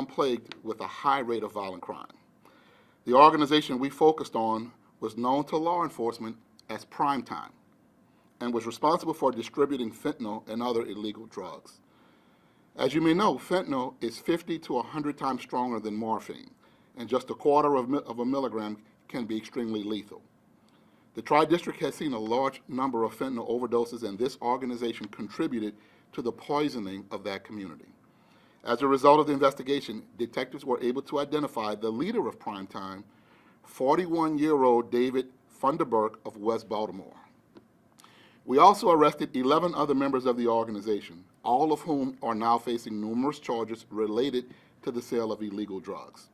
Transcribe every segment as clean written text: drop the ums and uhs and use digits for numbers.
plagued with a high rate of violent crime. The organization we focused on was known to law enforcement as Prime Time and was responsible for distributing fentanyl and other illegal drugs. As you may know, fentanyl is 50 to 100 times stronger than morphine, and just a quarter of a milligram can be extremely lethal. The Tri-District has seen a large number of fentanyl overdoses, and this organization contributed to the poisoning of that community. As a result of the investigation, detectives were able to identify the leader of Prime Time, 41-year-old David Funderburk of West Baltimore. We also arrested 11 other members of the organization, all of whom are now facing numerous charges related to the sale of illegal drugs.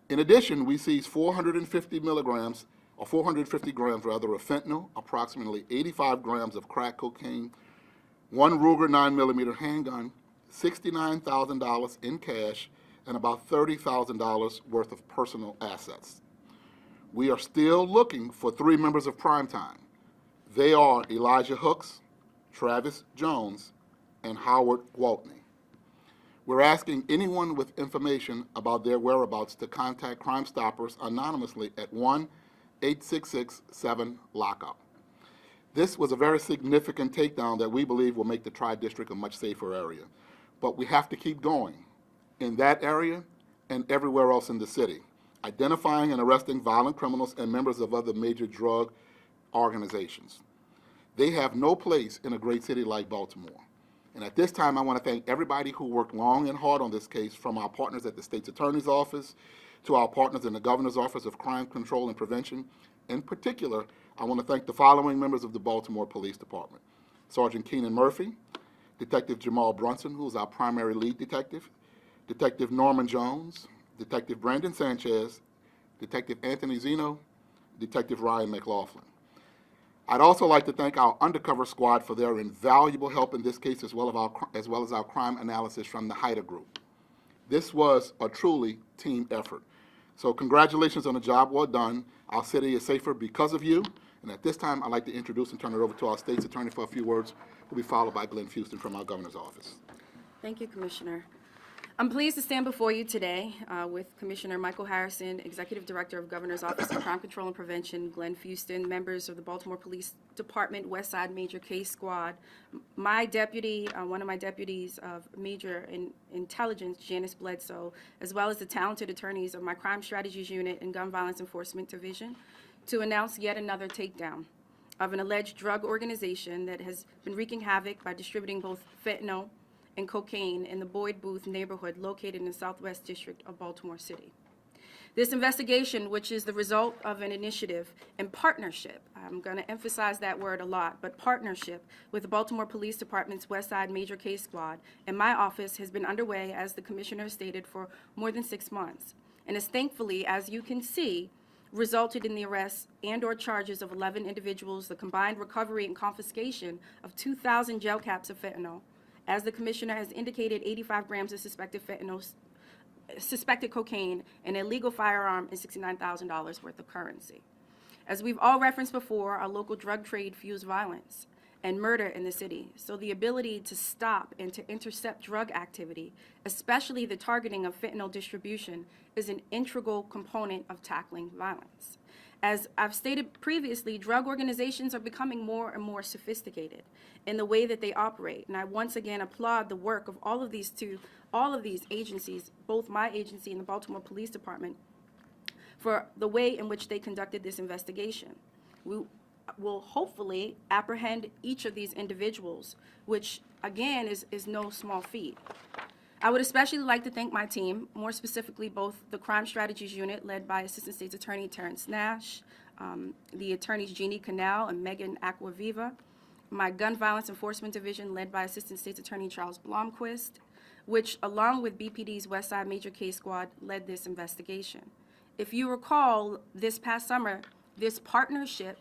In addition, we seized 450 grams of fentanyl, approximately 85 grams of crack cocaine, one Ruger 9mm handgun, $69,000 in cash, and about $30,000 worth of personal assets. We are still looking for 3 members of Prime Time. They are Elijah Hooks, Travis Jones, and Howard Gwaltney. We're asking anyone with information about their whereabouts to contact Crime Stoppers anonymously at 1-866-7-LOCKUP. This was a very significant takedown that we believe will make the Tri-District a much safer area. But we have to keep going in that area and everywhere else in the city, identifying and arresting violent criminals and members of other major drug organizations. They have no place in a great city like Baltimore. And at this time, I want to thank everybody who worked long and hard on this case, from our partners at the State's Attorney's Office to our partners in the Governor's Office of Crime Control and Prevention. In particular, I want to thank the following members of the Baltimore Police Department: Sergeant Keenan Murphy, Detective Jamal Brunson, who is our primary lead detective, Detective Norman Jones, Detective Brandon Sanchez, Detective Anthony Zeno, Detective Ryan McLaughlin. I'd also like to thank our undercover squad for their invaluable help in this case, as well as our crime analysis from the HIDA group. This was a truly team effort. So congratulations on a job well done. Our city is safer because of you. And at this time, I'd like to introduce and turn it over to our state's attorney for a few words, who will be followed by Glenn Fuston from our governor's office. Thank you, Commissioner. I'm pleased to stand before you today with Commissioner Michael Harrison, Executive Director of Governor's Office of Crime Control and Prevention, Glenn Fuston, members of the Baltimore Police Department West Side Major Case Squad, my deputy, one of my deputies of Major Intelligence, Janice Bledsoe, as well as the talented attorneys of my Crime Strategies Unit and Gun Violence Enforcement Division, to announce yet another takedown of an alleged drug organization that has been wreaking havoc by distributing both fentanyl and cocaine in the Boyd Booth neighborhood located in the Southwest District of Baltimore City. This investigation, which is the result of an initiative and partnership, I'm going to emphasize that word a lot, but partnership with the Baltimore Police Department's West Side Major Case Squad and my office, has been underway, as the Commissioner stated, for more than 6 months, and has thankfully, as you can see, resulted in the arrest and/or charges of 11 individuals, the combined recovery and confiscation of 2,000 gel caps of fentanyl. As the Commissioner has indicated, 85 grams of suspected fentanyl, suspected cocaine, an illegal firearm, and $69,000 worth of currency. As we've all referenced before, our local drug trade fuels violence and murder in the city. So the ability to stop and to intercept drug activity, especially the targeting of fentanyl distribution, is an integral component of tackling violence. As I've stated previously, drug organizations are becoming more and more sophisticated in the way that they operate. And I once again applaud the work of all of these agencies, both my agency and the Baltimore Police Department, for the way in which they conducted this investigation. We will hopefully apprehend each of these individuals, which again is no small feat. I would especially like to thank my team, more specifically both the Crime Strategies Unit led by Assistant State's Attorney Terrence Nash, the attorneys Jeannie Canal and Megan Aquaviva, my Gun Violence Enforcement Division led by Assistant State's Attorney Charles Blomquist, which along with BPD's West Side Major Case Squad led this investigation. If you recall, this past summer, this partnership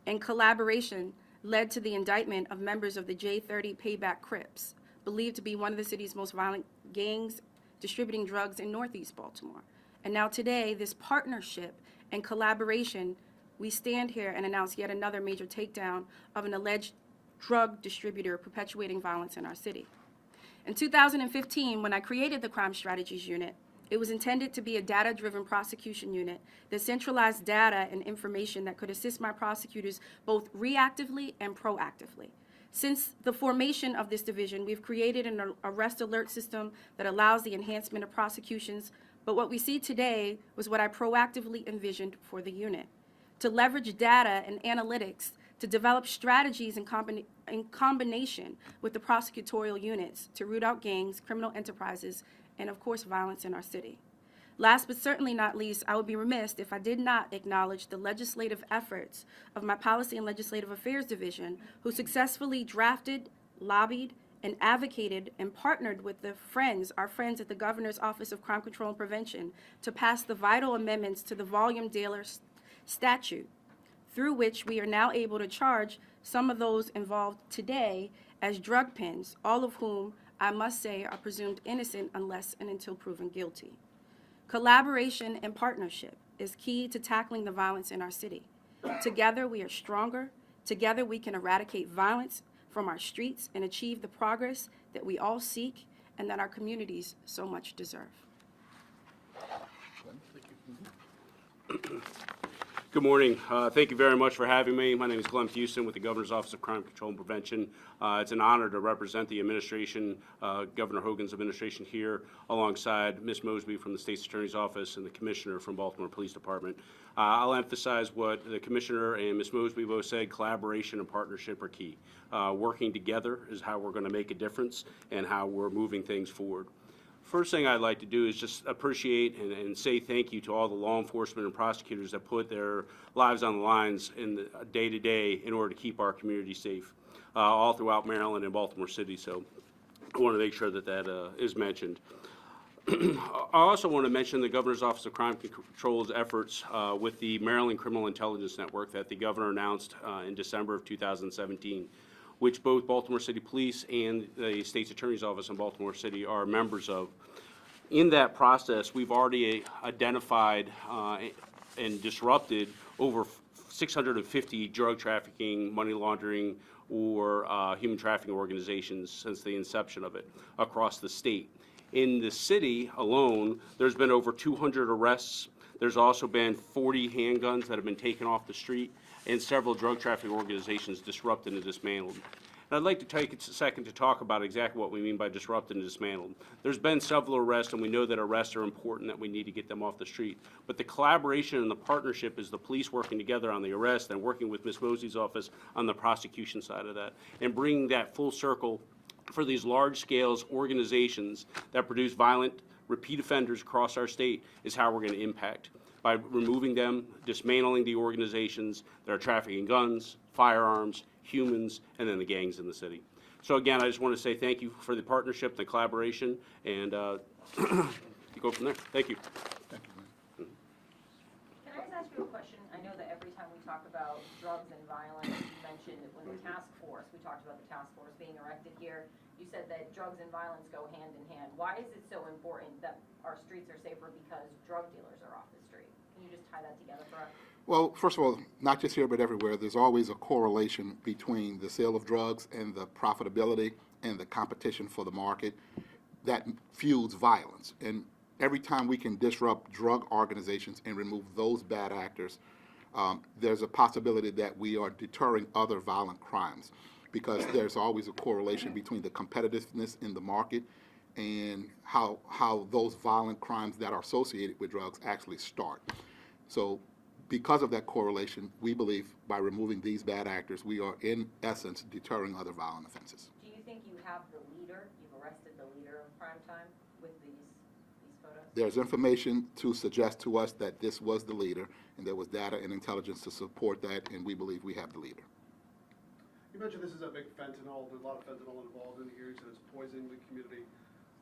and collaboration led to the indictment of members of the J30 Payback Crips, believed to be one of the city's most violent gangs distributing drugs in Northeast Baltimore. And now today, this partnership and collaboration, we stand here and announce yet another major takedown of an alleged drug distributor perpetuating violence in our city. In 2015, when I created the Crime Strategies Unit, it was intended to be a data-driven prosecution unit that centralized data and information that could assist my prosecutors both reactively and proactively. Since the formation of this division, we've created an arrest alert system that allows the enhancement of prosecutions, but what we see today was what I proactively envisioned for the unit: to leverage data and analytics to develop strategies in combination with the prosecutorial units to root out gangs, criminal enterprises, and of course, violence in our city. Last but certainly not least, I would be remiss if I did not acknowledge the legislative efforts of my Policy and Legislative Affairs Division, who successfully drafted, lobbied, and advocated and partnered with our friends at the Governor's Office of Crime Control and Prevention to pass the vital amendments to the Volume Dealer statute, through which we are now able to charge some of those involved today as drug pens, all of whom I must say are presumed innocent unless and until proven guilty. Collaboration and partnership is key to tackling the violence in our city. Together we are stronger. Together we can eradicate violence from our streets and achieve the progress that we all seek and that our communities so much deserve. Good morning. Thank you very much for having me. My name is Glenn Houston with the Governor's Office of Crime Control and Prevention. It's an honor to represent the administration, Governor Hogan's administration here, alongside Ms. Mosby from the State's Attorney's Office and the Commissioner from Baltimore Police Department. I'll emphasize what the Commissioner and Ms. Mosby both said: collaboration and partnership are key. Working together is how we're going to make a difference and how we're moving things forward. First thing I'd like to do is just appreciate and say thank you to all the law enforcement and prosecutors that put their lives on the lines in the day-to-day in order to keep our community safe, all throughout Maryland and Baltimore City. So I want to make sure that that is mentioned. I also want to mention the Governor's Office of Crime Control's efforts with the Maryland Criminal Intelligence Network that the Governor announced in December of 2017. Which both Baltimore City Police and the State's Attorney's Office in Baltimore City are members of. In that process, we've already identified and disrupted over 650 drug trafficking, money laundering, or human trafficking organizations since the inception of it across the state. In the city alone, there's been over 200 arrests. There's also been 40 handguns that have been taken off the street, and several drug trafficking organizations disrupted and dismantled. And I'd like to take a second to talk about exactly what we mean by disrupted and dismantled. There's been several arrests, and we know that arrests are important, that we need to get them off the street. But the collaboration and the partnership is the police working together on the arrest and working with Ms. Mosey's office on the prosecution side of that, and bringing that full circle for these large-scale organizations that produce violent, repeat offenders across our state is how we're going to impact. By removing them, dismantling the organizations that are trafficking guns, firearms, humans, and then the gangs in the city. So again, I just want to say thank you for the partnership, the collaboration, and go from there. Thank you. Thank you. Can I just ask you a question? I know that every time we talk about drugs and violence, you mentioned when the task force, we talked about the task force being erected here, you said that drugs and violence go hand in hand. Why is it so important that our streets are safer because drug dealers are off the street? Can you just tie that together for us? Well, first of all, not just here but everywhere, there's always a correlation between the sale of drugs and the profitability and the competition for the market that fuels violence. And every time we can disrupt drug organizations and remove those bad actors, there's a possibility that we are deterring other violent crimes, because there's always a correlation between the competitiveness in the market and how those violent crimes that are associated with drugs actually start. So because of that correlation, we believe by removing these bad actors, we are in essence deterring other violent offenses. Do you think you have the leader? You've arrested the leader of crime time with these photos? There's information to suggest to us that this was the leader, and there was data and intelligence to support that, and we believe we have the leader. You mentioned this is a big fentanyl. There's a lot of fentanyl involved in here. You said it's poisoning the community.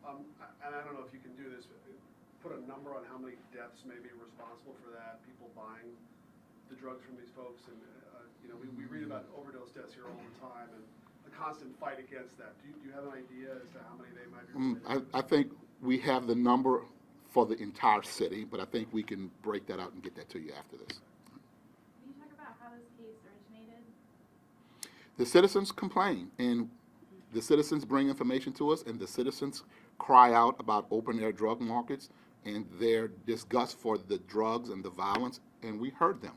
And I don't know if you can do this, but put a number on how many deaths may be responsible for that, people buying the drugs from these folks. And, we read about overdose deaths here all the time and a constant fight against that. Do you have an idea as to how many they might be related? I think we have the number for the entire city, but I think we can break that out and get that to you after this. Can you talk about how this case originated? The citizens complained, and the citizens bring information to us, and the citizens cry out about open-air drug markets and their disgust for the drugs and the violence, and we heard them.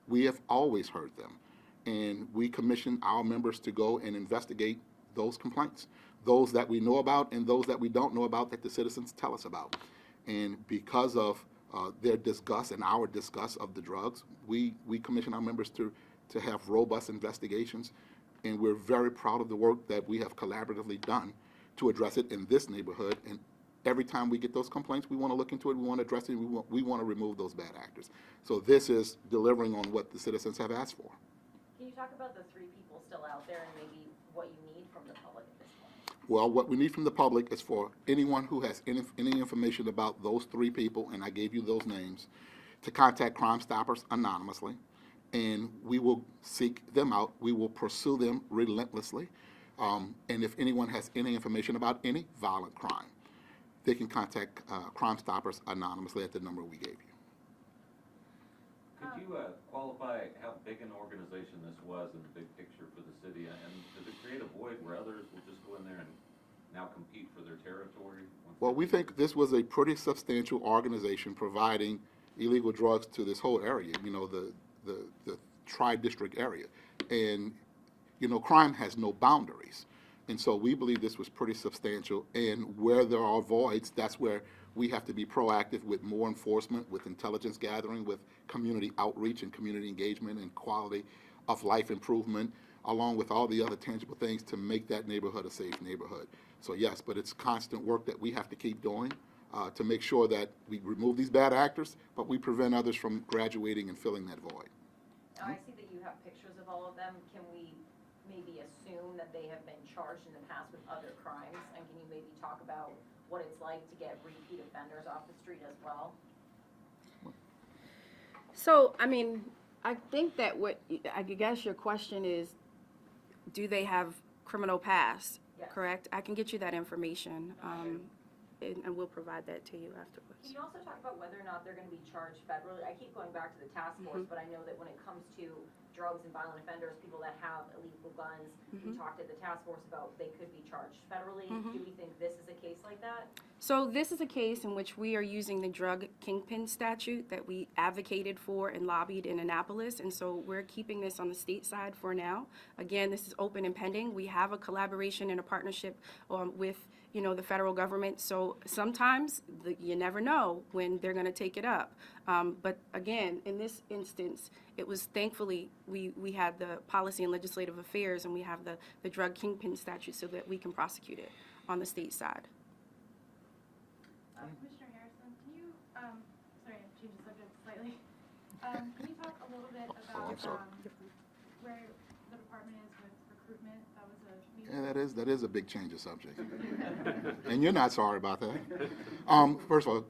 We have always heard them. And we commission our members to go and investigate those complaints, those that we know about and those that we don't know about that the citizens tell us about. And because of their disgust and our disgust of the drugs, we commission our members to have robust investigations, and we're very proud of the work that we have collaboratively done to address it in this neighborhood. And every time we get those complaints, we want to look into it, we want to address it, we want to remove those bad actors. So this is delivering on what the citizens have asked for. Can you talk about the 3 people still out there and maybe what you need from the public at this point? Well, what we need from the public is for anyone who has any information about those 3 people, and I gave you those names, to contact Crime Stoppers anonymously, and we will seek them out. We will pursue them relentlessly. And if anyone has any information about any violent crime, they can contact Crime Stoppers anonymously at the number we gave you. Could you qualify how big an organization this was in the big picture for the city? And does it create a void where others will just go in there and now compete for their territory? Well, we think this was a pretty substantial organization providing illegal drugs to this whole area, you know, the tri-district area. And, you know, crime has no boundaries. And so we believe this was pretty substantial. And where there are voids, that's where we have to be proactive with more enforcement, with intelligence gathering, with community outreach and community engagement and quality of life improvement, along with all the other tangible things to make that neighborhood a safe neighborhood. So yes, but it's constant work that we have to keep doing to make sure that we remove these bad actors, but we prevent others from graduating and filling that void. Now, I see that you have pictures of all of them. Can we maybe assume that they have been charged in the past with other crimes? And can you maybe talk about what it's like to get repeat offenders off the street as well? So, I mean, I think that I guess your question is, do they have criminal past? Yes. Correct? I can get you that information, and we'll provide that to you afterwards. Can you also talk about whether or not they're going to be charged federally? I keep going back to the task force, but I know that when it comes to drugs and violent offenders, people that have illegal guns, we talked at the task force about they could be charged federally. Do we think this is a case like that? So this is a case in which we are using the drug kingpin statute that we advocated for and lobbied in Annapolis, and so we're keeping this on the state side for now. Again, this is open and pending. We have a collaboration and a partnership with, you know, the federal government, so sometimes you never know when they're going to take it up. But again, in this instance, it was thankfully we had the policy and legislative affairs, and we have the drug kingpin statute so that we can prosecute it on the state side. Commissioner Harrison, can you, sorry, I've changed the subject slightly. Can you talk a little bit about where the department is with recruitment? That was a Yeah, that is a big change of subject. And you're not sorry about that. First of all,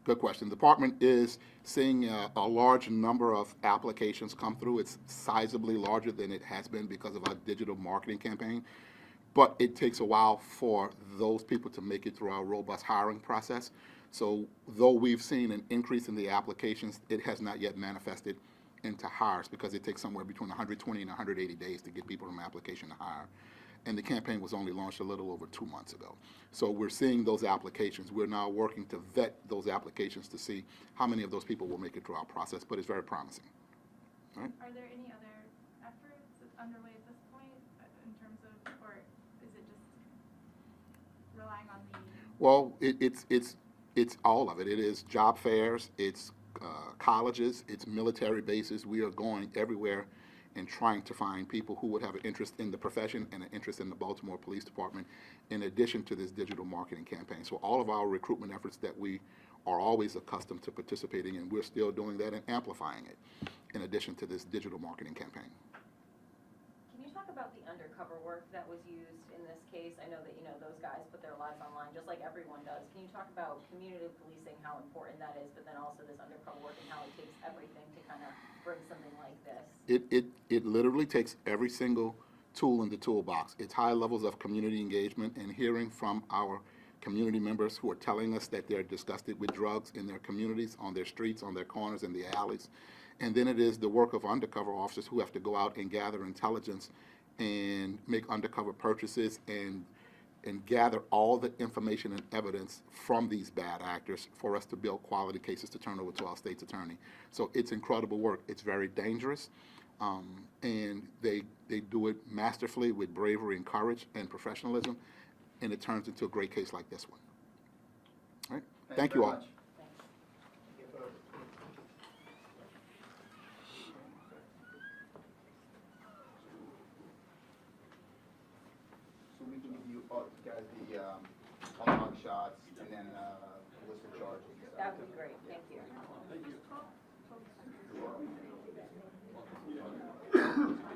good question. The department is seeing a large number of applications come through. It's sizably larger than it has been because of our digital marketing campaign. But it takes a while for those people to make it through our robust hiring process. So though we've seen an increase in the applications, it has not yet manifested into hires because it takes somewhere between 120 and 180 days to get people from application to hire. And the campaign was only launched a little over 2 months ago. So we're seeing those applications. We're now working to vet those applications to see how many of those people will make it through our process, but it's very promising. All right? Are there any other efforts underway at this point in terms of, or is it just relying on the? Well, it's all of it. It is job fairs, it's colleges, it's military bases. We are going everywhere and trying to find people who would have an interest in the profession and an interest in the Baltimore Police Department, in addition to this digital marketing campaign. So all of our recruitment efforts that we are always accustomed to participating in, we're still doing that and amplifying it, in addition to this digital marketing campaign. Can you talk about the undercover work that was used in this case? I know that, you know, those guys put their lives online just like everyone does. Can you talk about community policing, how important that is, but then also this undercover work and how it takes everything to kind of bring something like this? It literally takes every single tool in the toolbox. It's high levels of community engagement and hearing from our community members who are telling us that they're disgusted with drugs in their communities, on their streets, on their corners, in the alleys. And then it is the work of undercover officers who have to go out and gather intelligence and make undercover purchases and gather all the information and evidence from these bad actors for us to build quality cases to turn over to our state's attorney. So it's incredible work. It's very dangerous, and they do it masterfully with bravery and courage and professionalism, and it turns into a great case like this one. All right? Thank you very all. much. So we can give you guys the all mug shots and then list of charges. That would be great, thank you.